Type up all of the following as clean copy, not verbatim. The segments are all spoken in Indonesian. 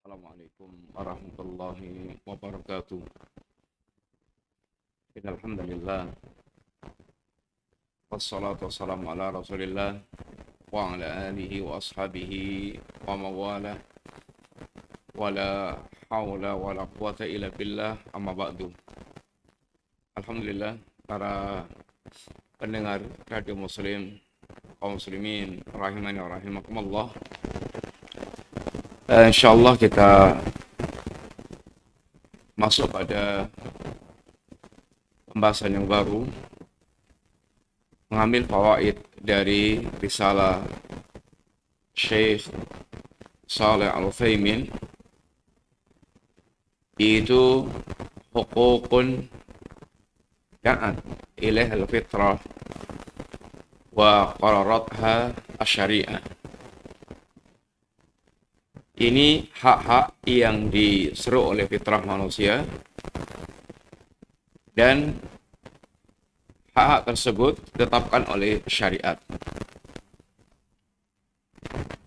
Assalamualaikum warahmatullahi wabarakatuh. Alhamdulillah. Wassalatu wassalamu ala Rasulillah wa ala alihi wa ashabihi wa mawala wa la hawla wa la quwata illa billah amma ba'du. Alhamdulillah, para pendengar Radio Muslim, kaum muslimin rahimani wa rahimakumullah. Insyaallah kita masuk pada pembahasan yang baru, mengambil fawaid dari risalah Syekh Shalih Al-Utsaimin, yaitu hukukun ja'at ilaih al-fitrah wa qararatha asy-syari'ah. Ini hak-hak yang diseru oleh fitrah manusia, dan hak-hak tersebut ditetapkan oleh syariat.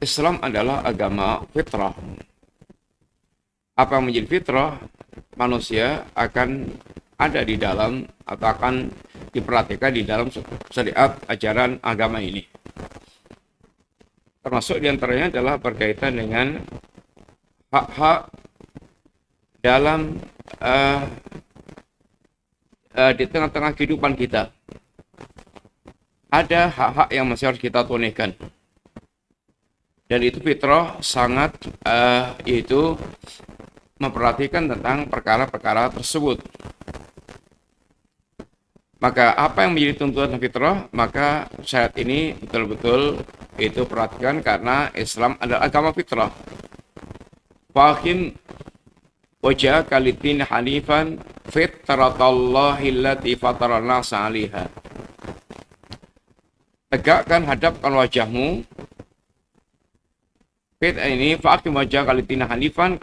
Islam adalah agama fitrah. Apa yang menjadi fitrah manusia akan ada di dalam atau akan diperhatikan di dalam syariat ajaran agama ini. Termasuk diantaranya adalah berkaitan dengan hak-hak dalam di tengah-tengah kehidupan kita. Ada hak-hak yang masih harus kita tunaikan. Dan itu fitrah sangat itu memperhatikan tentang perkara-perkara tersebut. Maka apa yang menjadi tuntutan fitrah, maka syariat ini betul-betul itu perhatikan, karena Islam adalah agama fitrah. Faqim wajhaka lid-din hanifan fitratallahi allati fatara an-nasa 'alaiha. Tegakkan, hadapkan wajahmu. Ini faqim wajhaka lid-din hanifan,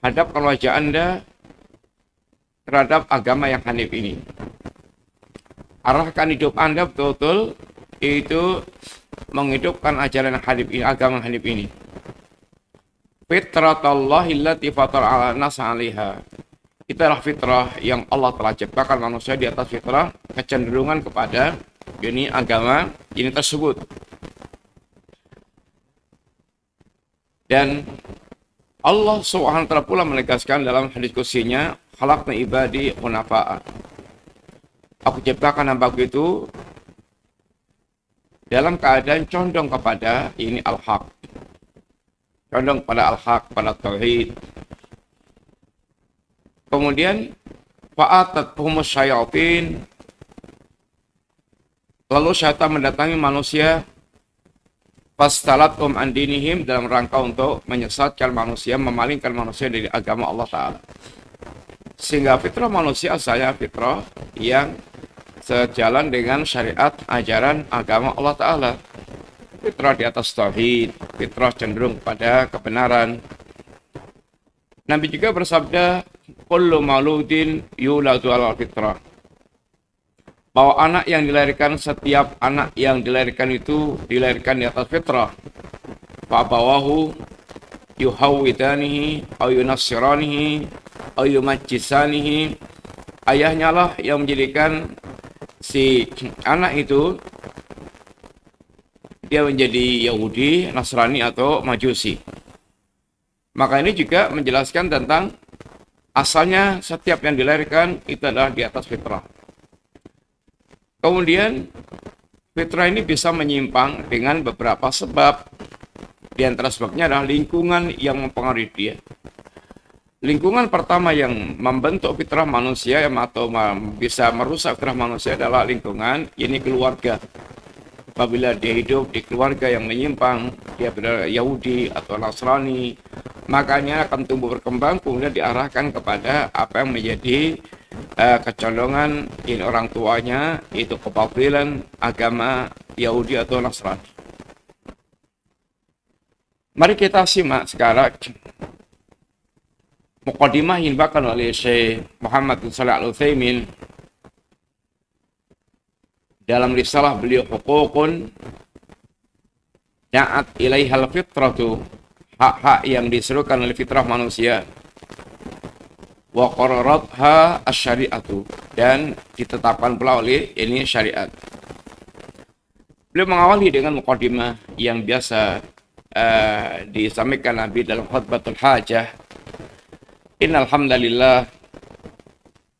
hadapkan wajah Anda terhadap agama yang hanif ini. Arahkan hidup Anda betul-betul itu menghidupkan ajaran hanif ini, agama hanif ini. Fitratallahi allati fatara an-nasa 'alaiha. Itulah fitrah yang Allah telah ciptakan manusia di atas fitrah, kecenderungan kepada ini agama ini tersebut. Dan Allah SWT pula menegaskan dalam hadis qudsinya, khalaqna ibadi hunafa'a. Aku ciptakan hambaku itu dalam keadaan condong kepada ini al-haq. Condong pada al-haq, pada tauhid. Kemudian fa'atathumus syayatin. Lalu syaitan mendatangi manusia, fastalathum an dinihim, dalam rangka untuk menyesatkan manusia, memalingkan manusia dari agama Allah Ta'ala. Sehingga fitrah manusia saya fitrah yang sejalan dengan syariat ajaran agama Allah Ta'ala. Fitrah di atas tauhid, fitrah cenderung pada kebenaran. Nabi juga bersabda, kullu mauludin yuladu ala fitrah. Bahwa anak yang dilahirkan, setiap anak yang dilahirkan itu dilahirkan di atas fitrah. Fa'abawahu yuhawwidanihi aw yunassiranihi aw yumajjisanihi. Ayahnya lah yang menjadikan si anak itu dia menjadi Yahudi, Nasrani atau Majusi. Maka ini juga menjelaskan tentang asalnya setiap yang dilahirkan itu adalah di atas fitrah. Kemudian fitrah ini bisa menyimpang dengan beberapa sebab. Di antara sebabnya adalah lingkungan yang mempengaruhi dia. Lingkungan pertama yang membentuk fitrah manusia atau bisa merusak fitrah manusia adalah lingkungan, ini keluarga. Apabila dia hidup di keluarga yang menyimpang, dia berada Yahudi atau Nasrani, makanya akan tumbuh berkembang, kemudian diarahkan kepada apa yang menjadi kecondongan ini orang tuanya, itu kebatilan agama Yahudi atau Nasrani. Mari kita simak sekarang muqaddimah yang dibawakan oleh Syekh Muhammad bin Shalih Al-Utsaimin dalam risalah beliau, hukukun da'at ilaihal fitratu hak-hak yang diserukan oleh fitrah manusia. Wa qararatha asy-syari'atu, dan ditetapkan pula oleh ini syariat. Beliau mengawali dengan mukadimah yang biasa disampaikan Nabi dalam khutbatul hajah. Innal hamdalillah,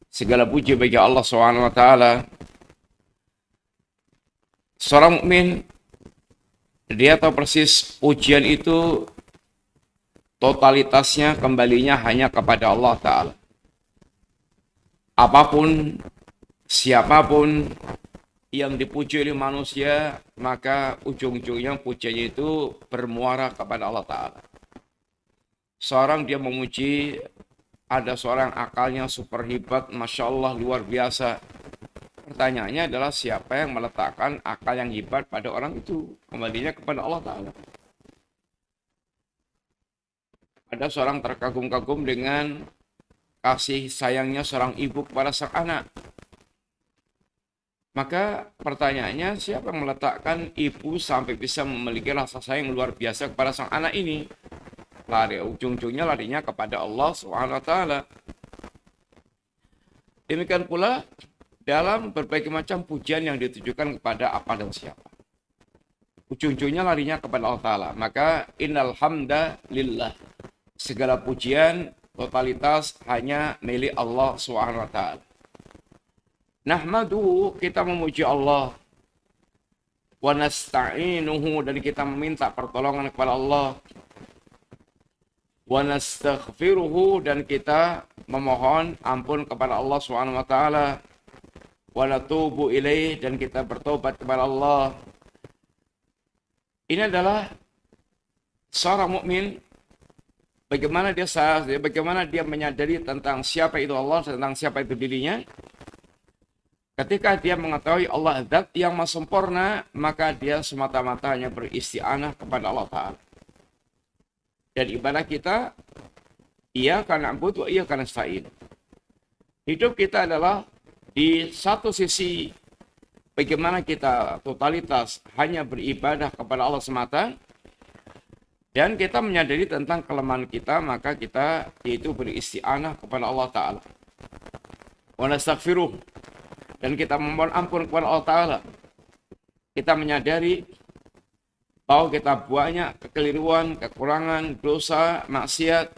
segala puji bagi Allah Subhanahu wa taala. Seorang mukmin dia tahu persis ujian itu totalitasnya kembalinya hanya kepada Allah taala. Apapun, siapapun yang dipuji oleh manusia, maka ujung-ujungnya pujiannya itu bermuara kepada Allah Ta'ala. Seorang dia memuji, ada seorang akalnya super hebat, Masya Allah, luar biasa. Pertanyaannya adalah siapa yang meletakkan akal yang hebat pada orang itu? Kembalinya kepada Allah Ta'ala. Ada seorang terkagum-kagum dengan kasih sayangnya seorang ibu kepada sang anak. Maka pertanyaannya, siapa yang meletakkan ibu sampai bisa memiliki rasa sayang luar biasa kepada sang anak ini? Ujung-ujungnya larinya kepada Allah Subhanahu wa taala. Demikian pula dalam berbagai macam pujian yang ditujukan kepada apa dan siapa. Ujung-ujungnya larinya kepada Allah Ta'ala. Maka innal hamda lillah. Segala pujian totalitas hanya milik Allah Subhanahu wa taala. Nahmadu, kita memuji Allah. Wa nasta'inuhu, dan kita meminta pertolongan kepada Allah. Wa nastaghfiruhu, dan kita memohon ampun kepada Allah Subhanahu wa taala. Wa natubu ilaih, dan kita bertobat kepada Allah. Ini adalah seorang mukmin. Bagaimana dia menyadari tentang siapa itu Allah, tentang siapa itu dirinya. Ketika dia mengetahui Allah zat yang maha sempurna, maka dia semata-mata hanya beristi'anah kepada Allah Ta'ala. Dan ibadah kita, iyyaka na'budu wa iyyaka nasta'in. Hidup kita adalah di satu sisi bagaimana kita totalitas hanya beribadah kepada Allah semata, dan kita menyadari tentang kelemahan kita, maka kita yaitu beristi'anah kepada Allah Ta'ala. Wa nastaghfiruh, dan kita memohon ampun kepada Allah Ta'ala. Kita menyadari bahwa kita banyak kekeliruan, kekurangan, dosa, maksiat.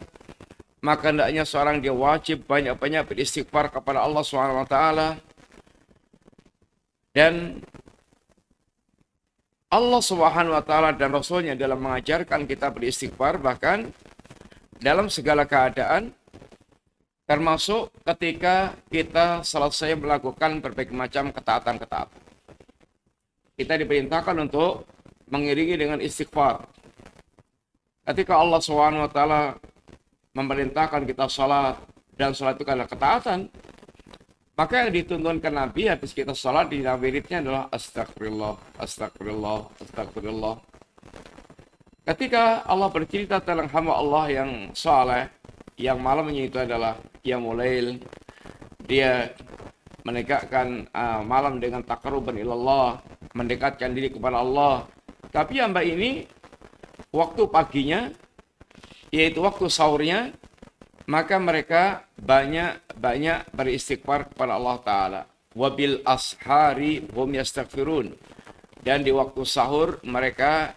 Maka hendaknya seorang dia wajib banyak-banyak beristighfar kepada Allah Subhanahu wa taala. Dan Allah Subhanahu wa taala dan Rasulnya dalam mengajarkan kita beristighfar, bahkan dalam segala keadaan, termasuk ketika kita selesai melakukan berbagai macam ketaatan-ketaatan. Kita diperintahkan untuk mengiringi dengan istighfar. Ketika Allah Subhanahu wa taala memerintahkan kita salat, dan salat itu adalah ketaatan, maka yang dituntunkan Nabi habis kita salat di wiridnya adalah astagfirullah, astagfirullah, astagfirullah. Ketika Allah bercerita tentang hamba Allah yang saleh, yang malamnya itu adalah qiyamul lail, dia menegakkan malam dengan taqarruban ilallah, mendekatkan diri kepada Allah. Tapi hamba ini waktu paginya, yaitu waktu sahurnya, maka mereka banyak beristighfar kepada Allah Ta'ala. Wabil ashari hum yastaghfirun. Dan di waktu sahur mereka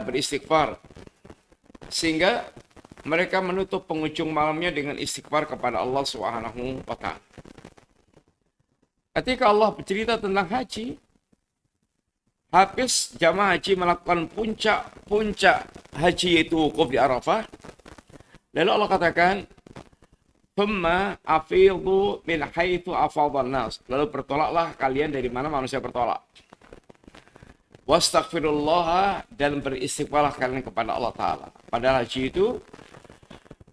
beristighfar. Sehingga mereka menutup penghujung malamnya dengan istighfar kepada Allah Subhanahu wa taala. Ketika Allah bercerita tentang haji, habis jamaah haji melakukan puncak haji, yaitu wukuf di Arafah. Lalu Allah katakan, "Tsumma afidhu min haitsu afadhan nas." Lalu bertolaklah kalian dari mana manusia bertolak. Wastaghfirullah, dan beristighfarlah kalian kepada Allah Ta'ala. Padahal haji itu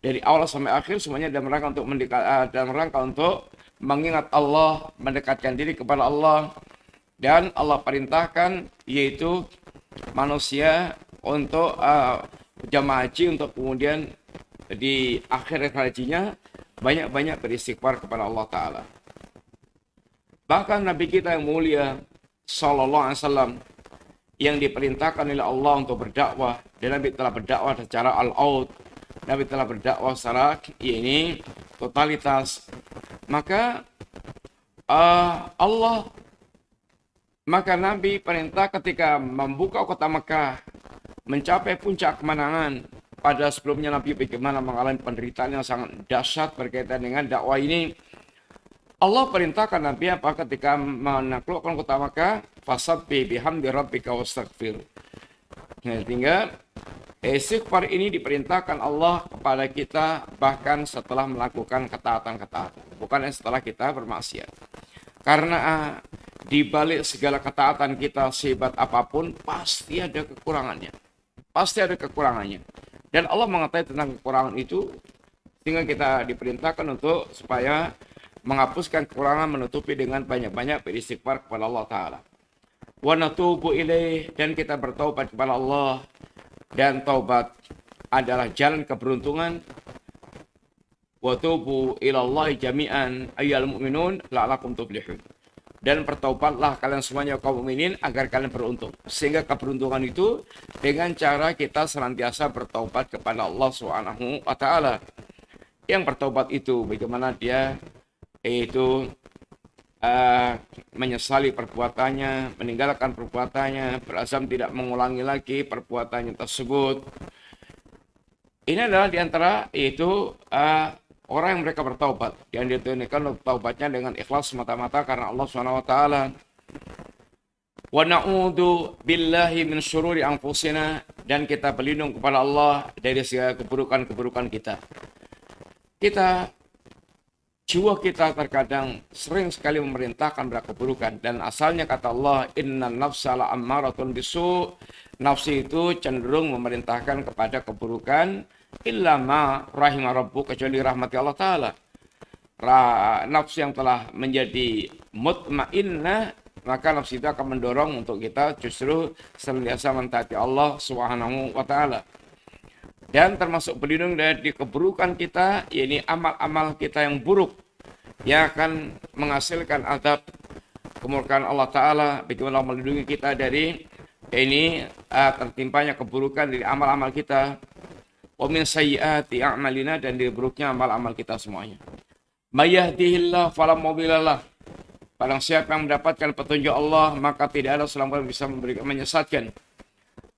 dari awal sampai akhir semuanya dalam rangka untuk mengingat Allah, mendekatkan diri kepada Allah. Dan Allah perintahkan yaitu manusia untuk jamaah haji untuk kemudian di akhir hajinya banyak-banyak beristighfar kepada Allah Ta'ala. Bahkan Nabi kita yang mulia Sallallahu Alaihi Wasallam yang diperintahkan oleh Allah untuk berdakwah, dan Nabi telah berdakwah secara all-out, Nabi telah berdakwah secara ini totalitas, maka maka Nabi perintah ketika membuka kota Mekah, mencapai puncak kemenangan. Pada sebelumnya Nabi bagaimana mengalami penderitaan yang sangat dahsyat berkaitan dengan dakwah ini. Allah perintahkan Nabi apa ketika menaklukkan kota Makkah, fasabbih bihamdi rabbika wastaghfir. Sehingga istighfar ini diperintahkan Allah kepada kita bahkan setelah melakukan ketaatan-ketaatan, bukan setelah kita bermaksiat. Karena di balik segala ketaatan kita sehebat apapun pasti ada kekurangannya. Pasti ada kekurangannya. Dan Allah mengetahui tentang kekurangan itu, sehingga kita diperintahkan untuk supaya menghapuskan kekurangan, menutupi dengan banyak-banyak beristighfar kepada Allah Ta'ala. Wa natubu ilaih, dan kita bertaubat kepada Allah. Dan taubat adalah jalan keberuntungan. Wa tubu ilallahi jami'an ayyuhal mu'minun la'alakum tuflihun. Dan bertaubatlah kalian semuanya kaum mukminin agar kalian beruntung. Sehingga keberuntungan itu dengan cara kita senantiasa bertaubat kepada Allah Subhanahu wa taala. Yang bertaubat itu bagaimana dia itu menyesali perbuatannya, meninggalkan perbuatannya, berazam tidak mengulangi lagi perbuatannya tersebut. Ini adalah diantara itu orang yang mereka bertaubat, yang ditunjukkan taubatnya dengan ikhlas semata-mata karena Allah SWT. Wa na'udzu billahi min syururi anfusina, dan kita berlindung kepada Allah dari segala keburukan-keburukan kita. Jiwa kita terkadang sering sekali memerintahkan keburukan, dan asalnya kata Allah, innan nafsa la'ammaratun bisu', nafsi itu cenderung memerintahkan kepada keburukan, illa ma rahimah rabbuk, kecuali rahmati Allah Ta'ala. Nafsu yang telah menjadi mutmainnah, maka nafsu itu akan mendorong untuk kita justru senantiasa mentaati Allah Subhanahu wa Ta'ala. Dan termasuk berlindung dari keburukan kita, yakni amal-amal kita yang buruk, yang akan menghasilkan azab kemurkaan Allah Ta'ala. Bagaimana melindungi kita dari ini tertimpanya keburukan dari amal-amal kita. Wa min sayyiati a'malina, dan dari buruknya amal-amal kita semuanya. May yahdihillahu fala mudilla lahu. Barang siapa yang mendapatkan petunjuk Allah, maka tidak ada seorang pun bisa menyesatkan.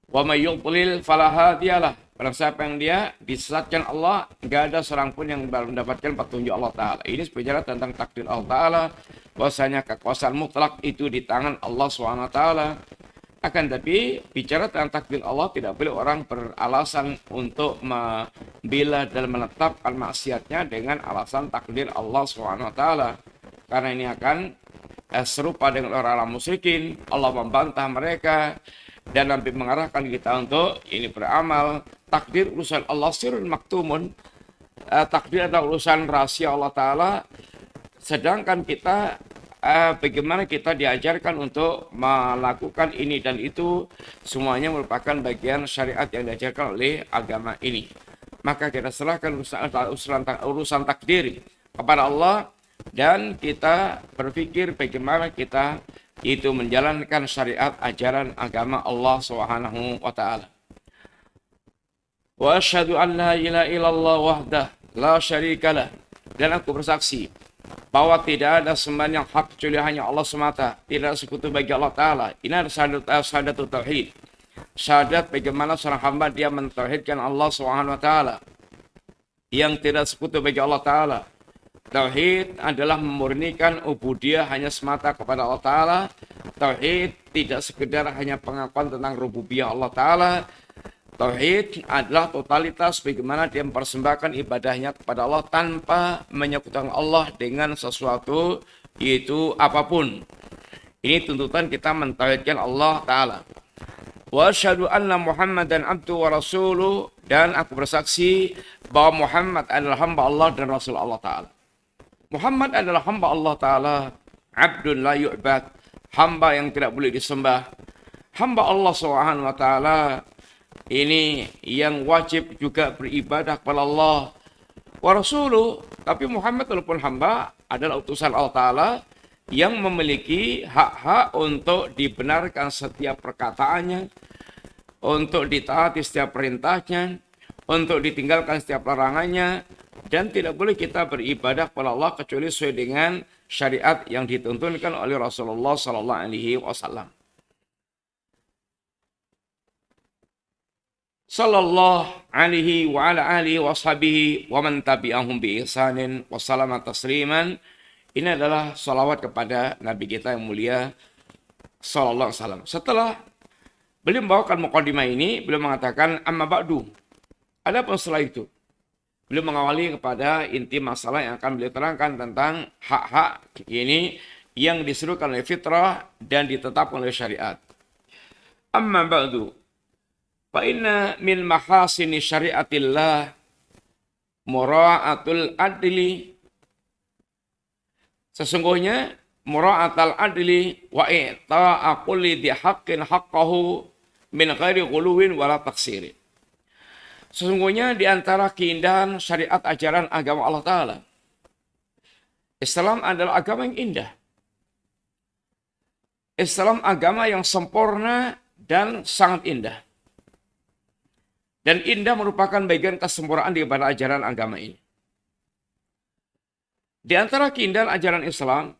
Wa may yudlil fala hadiya lahu. Barang siapa yang dia disesatkan Allah, enggak ada seorang pun yang mendapatkan petunjuk Allah Ta'ala. Ini bicara tentang takdir Allah Ta'ala, bahwasanya kekuasaan mutlak itu di tangan Allah SWT. Akan tapi bicara tentang takdir Allah, tidak boleh orang beralasan untuk membela dan menetapkan maksiatnya dengan alasan takdir Allah SWT. Karena ini akan serupa dengan orang-orang musyrikin. Allah membantah mereka dan Nabi mengarahkan kita untuk ini beramal. Takdir urusan Allah sirrun maktumun. Takdir adalah urusan rahasia Allah Ta'ala. Sedangkan kita bagaimana kita diajarkan untuk melakukan ini dan itu, semuanya merupakan bagian syariat yang diajarkan oleh agama ini. Maka kita serahkan urusan takdir kepada Allah, dan kita berpikir bagaimana kita itu menjalankan syariat ajaran agama Allah Subhanahu wa Ta'ala. Wa asyhadu an la ilaha illallah wahdah la syarikalah, dan aku bersaksi bahwa tidak ada sembahan yang hak kecuali hanya Allah semata, tidak ada sekutu bagi Allah Ta'ala. Ini adalah syahadat tauhid. Syahadat bagaimana seorang hamba dia mentauhidkan Allah Subhanahu wa Ta'ala, yang tidak sekutu bagi Allah Ta'ala. Tauhid adalah memurnikan ubudiyah hanya semata kepada Allah Ta'ala. Tauhid tidak sekedar hanya pengakuan tentang rububiyah Allah Ta'ala. Tauhid adalah totalitas bagaimana dia mempersembahkan ibadahnya kepada Allah tanpa menyekutukan Allah dengan sesuatu yaitu apapun. Ini tuntutan kita mentauhidkan Allah Ta'ala. Wa asyhadu anna Muhammadan abduhu wa rasuluh, dan aku bersaksi bahwa Muhammad adalah hamba Allah dan Rasul Allah Ta'ala. Muhammad adalah hamba Allah Ta'ala, abdun la yu'bad, hamba yang tidak boleh disembah. Hamba Allah Subhanahu wa Ta'ala ini yang wajib juga beribadah kepada Allah. Wa rasuluh, tapi Muhammad walaupun hamba adalah utusan Allah Ta'ala yang memiliki hak-hak untuk dibenarkan setiap perkataannya, untuk ditaati setiap perintahnya, untuk ditinggalkan setiap larangannya, dan tidak boleh kita beribadah kepada Allah kecuali sesuai dengan syariat yang dituntunkan oleh Rasulullah Sallallahu Alaihi Wasallam. Sallallahu alaihi wa ala alihi wa sahbihi wa man tabi'ahum bi ihsanin wa salama tasliman. Ini adalah salawat kepada Nabi kita yang mulia sallallahu alaihi wasallam. Setelah beliau membawakan mukadimah ini, beliau mengatakan amma ba'du. Adapun setelah itu, beliau mengawali kepada inti masalah yang akan beliau terangkan tentang hak-hak ini yang disuruhkan oleh fitrah dan ditetapkan oleh syariat. Amma ba'du. Fa inna min mahasini syariatillah mura'atul adli. Sesungguhnya mura'atul adli wa i'ta'a kulli dhi haqqin haqqahu min ghairi ghuluwin wala taksirin. Sesungguhnya di antara keindahan syariat ajaran agama Allah Ta'ala, Islam adalah agama yang indah. Islam agama yang sempurna dan sangat indah. Dan indah merupakan bagian kesempurnaan daripada ajaran agama ini. Di antara keindahan ajaran Islam,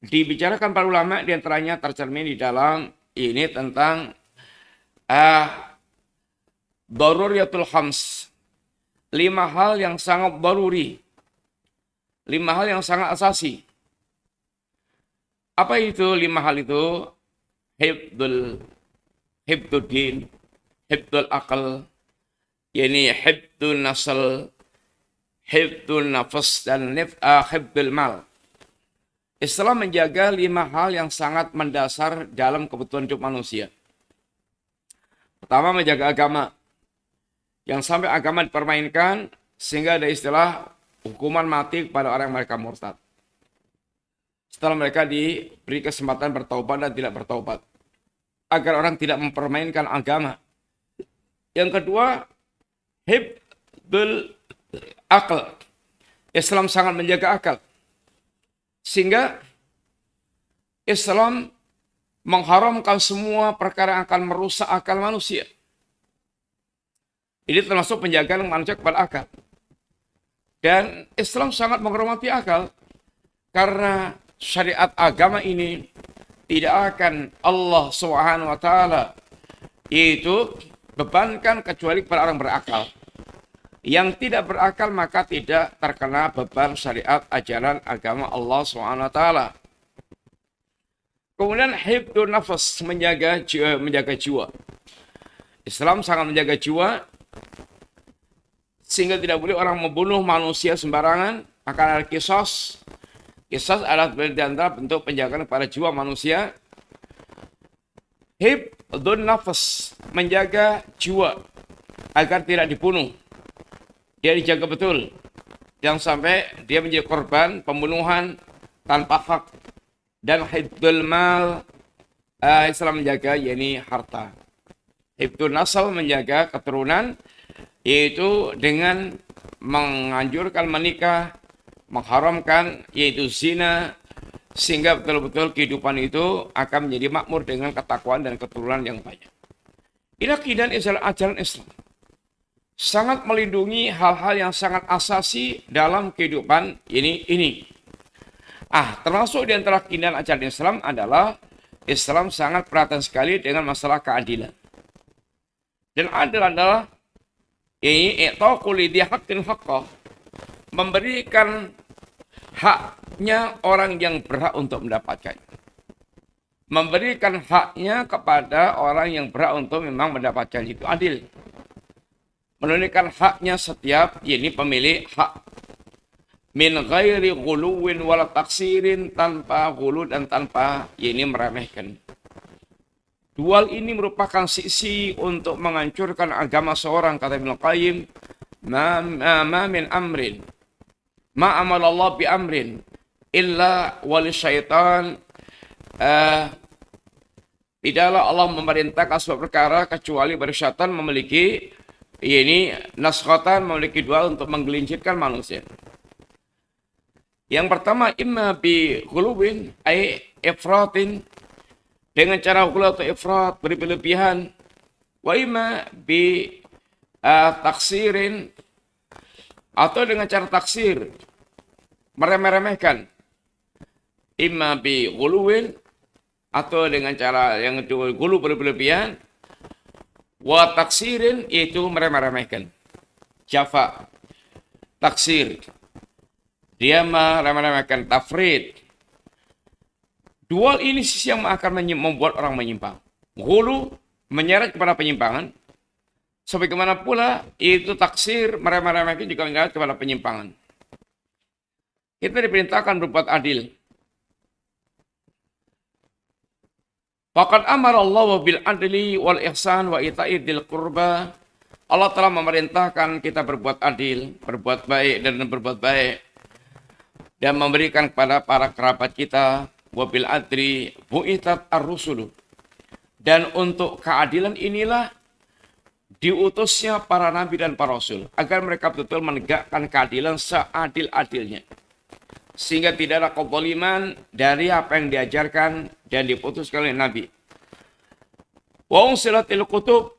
dibicarakan para ulama, di antaranya tercermin di dalam ini tentang daruriyatul khams. 5 hal yang sangat daruri. 5 hal yang sangat asasi. Apa itu 5 hal itu? Hibdul din, hibdul akal, yakni hibdul nasl, hibdul nafas, dan hibdul mal. Islam menjaga 5 hal yang sangat mendasar dalam kebutuhan hidup manusia. Pertama, menjaga agama. Yang sampai agama dipermainkan sehingga ada istilah hukuman mati kepada orang yang mereka murtad. Setelah mereka diberi kesempatan bertaubat dan tidak bertaubat. Agar orang tidak mempermainkan agama. Yang kedua, hibdul akal. Islam sangat menjaga akal. Sehingga Islam mengharamkan semua perkara yang akan merusak akal manusia. Ini termasuk penjagaan manusia kepada akal. Dan Islam sangat menghormati akal. Karena syariat agama ini tidak akan Allah SWT yaitu bebankan kecuali kepada orang berakal. Yang tidak berakal maka tidak terkena beban syariat ajaran agama Allah SWT. Kemudian hibdun nafas, menjaga jiwa. Islam sangat menjaga jiwa sehingga tidak boleh orang membunuh manusia sembarangan. Akan ada qisas. Qisas adalah di antara bentuk penjagaan pada jiwa manusia. Hibdun nafas, menjaga jiwa agar tidak dibunuh. Dia dijaga betul. Jangan sampai dia menjadi korban pembunuhan tanpa hak. Dan hibdul mal, Islam menjaga yakni harta. Hibdun nasl, menjaga keturunan, yaitu dengan menganjurkan menikah, mengharamkan yaitu zina, sehingga betul-betul kehidupan itu akan menjadi makmur dengan ketakwaan dan keturunan yang banyak. Inilah keindahan ajaran Islam. Sangat melindungi hal-hal yang sangat asasi dalam kehidupan ini. Termasuk di antara keindahan ajaran Islam adalah Islam sangat perhatian sekali dengan masalah keadilan. Dan adil adalah memberikan haknya orang yang berhak untuk mendapatkan. Memberikan haknya kepada orang yang berhak untuk memang mendapatkan, itu adil. Menunaikan haknya setiap pemilik hak. Min ghairi ghuluwin wala taksirin, tanpa ghulu dan tanpa meremehkan. Dual ini merupakan sisi untuk menghancurkan agama seorang, kata Ibnu Qayyim. Ma min amrin ma amalallah bi amrin illa wali syaitan. Tidaklah Allah memerintahkan sebuah perkara kecuali bersyaitan memiliki naskhotan, memiliki dual untuk menggelincirkan manusia. Yang pertama, imma bi ghuluwin ay ifratin, dengan cara ghulu atau ifrat, berlebihan. Wa imma bi taksirin, atau dengan cara taksir, meremeh-remehkan. Imma bi ghuluwin, atau dengan cara yang ghulu berlebihan. Wa taksirin, yaitu meremeh-remehkan. Jafa, taksir, dia meremeh-remehkan. Tafrid, dua ini sisi yang akan membuat orang menyimpang. Ghulu, menyeret kepada penyimpangan. Sebagaimana pula itu taksir, meremeh-remehkan juga menyeret kepada penyimpangan. Kita diperintahkan berbuat adil. Faqad amara Allah bil adli wal ihsan wa ita'i dzil qurba. Allah telah memerintahkan kita berbuat adil, berbuat baik dan berbuat baik, dan memberikan kepada para kerabat kita. Wa bil adli bu'itat ar-rusulu. Dan untuk keadilan inilah diutusnya para nabi dan para rasul, agar mereka betul menegakkan keadilan seadil-adilnya. Sehingga tidak ada kezaliman dari apa yang diajarkan dan diputuskan oleh nabi. Wa unsilatil kutub,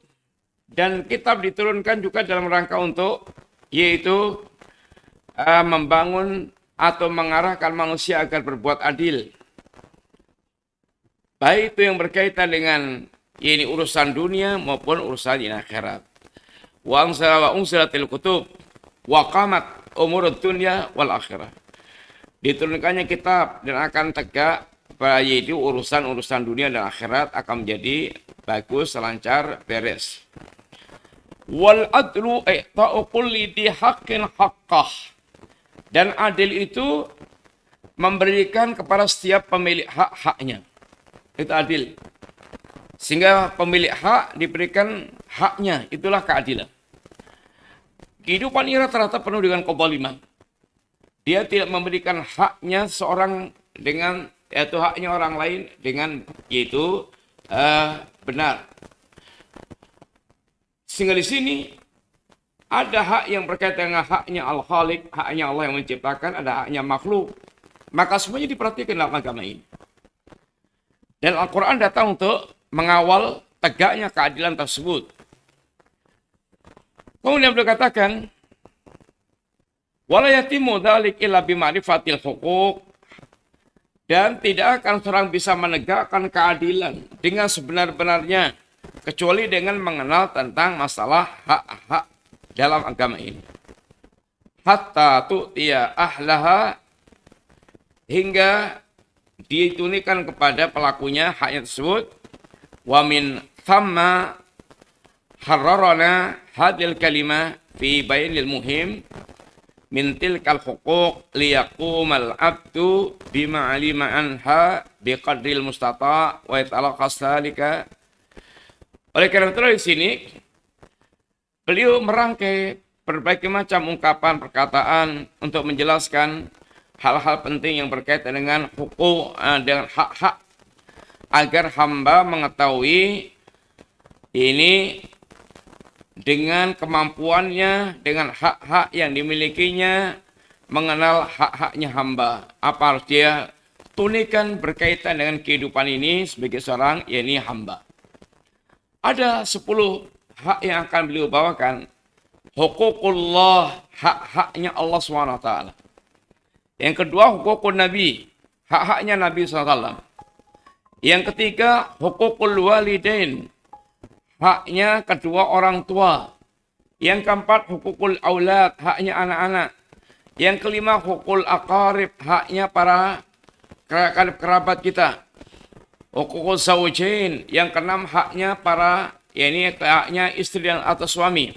dan kitab diturunkan juga dalam rangka untuk, yaitu membangun atau mengarahkan manusia agar berbuat adil. Baik itu yang berkaitan dengan ini urusan dunia maupun urusan ini akhirat. Wa unsilatil kutub wa qamat umurud dunya wal akhirah. Diturunkannya kitab dan akan tegak, yaitu urusan-urusan dunia dan akhirat akan menjadi bagus, lancar, beres. Wal adlu i'ta'u kulli dhi haqqin haqqah. Dan adil itu memberikan kepada setiap pemilik hak-haknya. Itu adil. Sehingga pemilik hak diberikan haknya. Itulah keadilan. Kehidupan ini rata-rata penuh dengan kezaliman. Dia tidak memberikan haknya seorang dengan, yaitu haknya orang lain dengan, yaitu benar. Sehingga di sini ada hak yang berkaitan dengan haknya Al-Khaliq, haknya Allah yang menciptakan, ada haknya makhluk. Maka semuanya diperhatikan dalam agama ini. Dan Al-Quran datang untuk mengawal tegaknya keadilan tersebut. Kemudian beliau katakan, wala yatimu dzalik illa bima'rifatil huquq, dan tidak akan seorang bisa menegakkan keadilan dengan sebenar-benarnya kecuali dengan mengenal tentang masalah hak-hak dalam agama ini. Hatta tu'tiya ahlaha, hingga ditunikan kepada pelakunya haknya tersebut. Wa min thamma harrarana hadil kalimah fi bayanil muhim min tilkal huquq liyaqumal abdu bima alima anha biqadril mustata' wa yatalaqas dzalika. Oleh karena itu di sini beliau merangkai berbagai macam ungkapan perkataan untuk menjelaskan hal-hal penting yang berkaitan dengan hukum, dengan hak-hak, agar hamba mengetahui ini dengan kemampuannya, dengan hak-hak yang dimilikinya, mengenal hak-haknya hamba. Apa harus dia tunikan berkaitan dengan kehidupan ini sebagai seorang, yakni hamba. Ada 10 hak yang akan beliau bawakan. Huququllah, hak-haknya Allah SWT. Yang kedua, huququn Nabi, hak-haknya Nabi SAW. Yang ketiga, huququl walidain, haknya kedua orang tua. Yang keempat, huququl aulad, haknya anak-anak. Yang kelima, huququl aqarib, haknya para kerabat kita. Huququl zawjain, yang keenam haknya para, yakni haknya istri dan atau suami.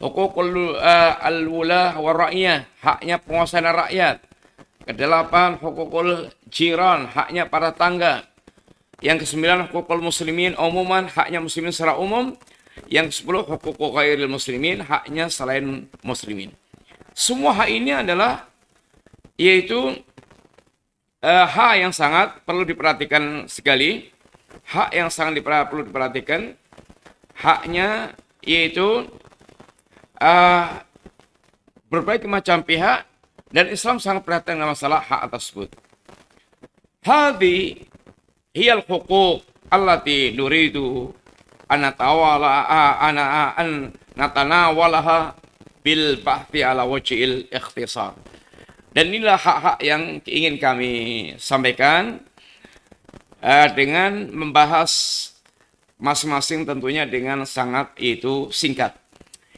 Huququl al-wula wa ra'iyah, haknya penguasa dan rakyat. Kedelapan, huququl jiran, haknya para tangga. Yang kesembilan, huququl muslimin umuman, haknya muslimin secara umum. Yang kesepuluh, huququl ghairil muslimin, haknya selain muslimin. Semua hak ini adalah, yaitu hak yang sangat perlu diperhatikan sekali. Hak yang sangat perlu diperhatikan. Haknya yaitu berbagai macam pihak Dan Islam sangat perhatian dengan masalah hak tersebut. Hadhi hiyal huquq allati nuridu an natanawalaha bil bahthi ala wajhil ikhtisar. Dan inilah hak-hak yang ingin kami sampaikan dengan membahas masing-masing tentunya dengan sangat itu singkat.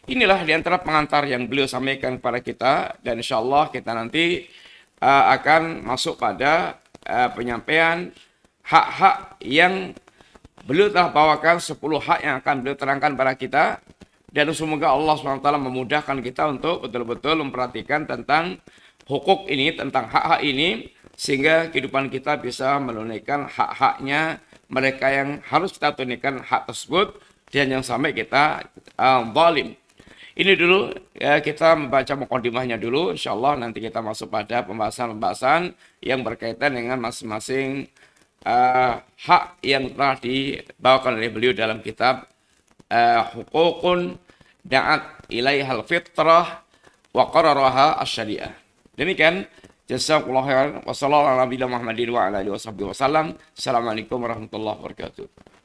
Inilah di antara pengantar yang beliau sampaikan kepada kita, dan insya Allah kita nanti akan masuk pada penyampaian hak-hak yang beliau telah bawakan, 10 hak yang akan beliau terangkan pada kita, dan semoga Allah SWT memudahkan kita untuk betul-betul memperhatikan tentang hukuk ini, tentang hak-hak ini, sehingga kehidupan kita bisa menunaikan hak-haknya mereka yang harus kita tunaikan hak tersebut, dan yang sampai kita zalim. Ini dulu ya, kita membaca mukadimahnya dulu. Insyaallah nanti kita masuk pada pembahasan-pembahasan yang berkaitan dengan masing-masing hak yang telah dibawakan oleh beliau dalam kitab Hukukun Da'at Ilaihal Fitrah wa Qararaha Asy-Syariah. Demikian, jazakumullahu khairan wa sallallahu ala nabiyina Muhammadin wa ala alihi wasallam. Assalamualaikum warahmatullahi wabarakatuh.